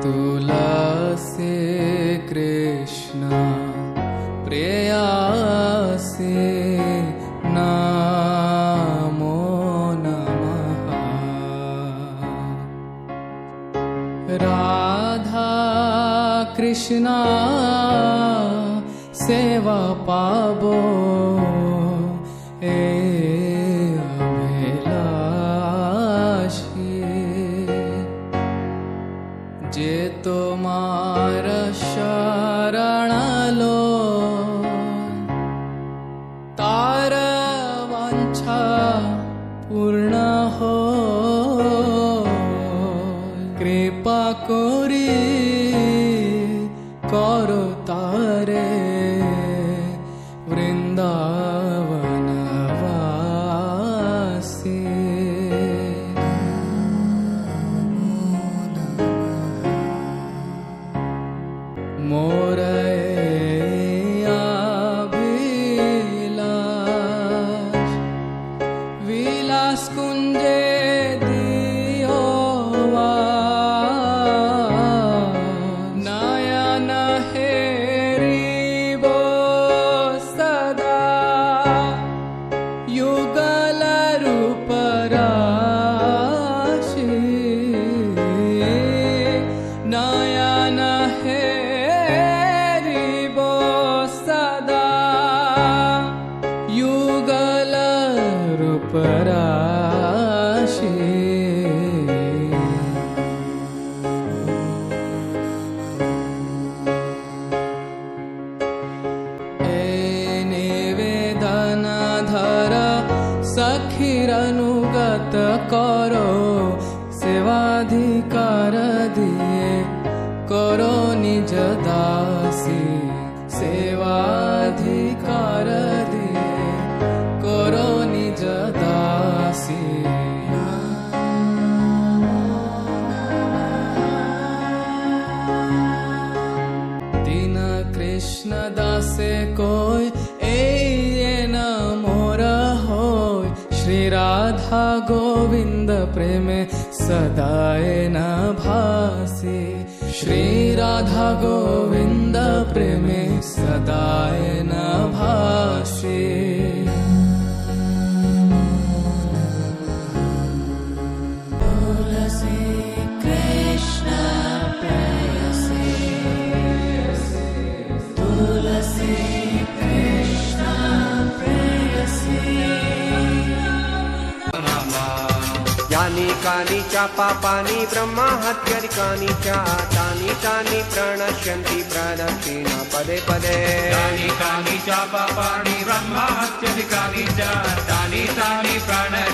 तुलसी कृष्ण प्रेयसी नमो नमः। राधा कृष्ण सेवा पाबो जे तुम्हार शरण लो तार वांछा पूर्ण हो। कृपा कोरी करो तारे वृंदावन वासी। मोरया विलास विलास कुंजे दियो नयन हेरिबो सदा युगल रूप राशि। नयन युगल रूप राशि। निवेदन धर सखीरनुगत करो सेवाधिकार दिए करो निज दासी। सेवाधिकार दिए करो निज दासी। दीन कृष्ण दासे कोई एन मोर होय। श्री राधा गोविंद प्रेमे सदाए न भासी। श्री राधा गोविंद प्रेमे सदाए न भासी। तुलसी कृष्ण प्रेयसी। तुलसी कृष्ण प्रेयसी। यानि कानि च पापानि ब्रह्मा हत्यादिकानि च तानि तानि प्रणश्यन्ति प्रदक्षिणा पदे पदे। यानि कानि च पापानि ब्रह्मा हत्यादिकानि च तानि तानि प्रणश्यन्ति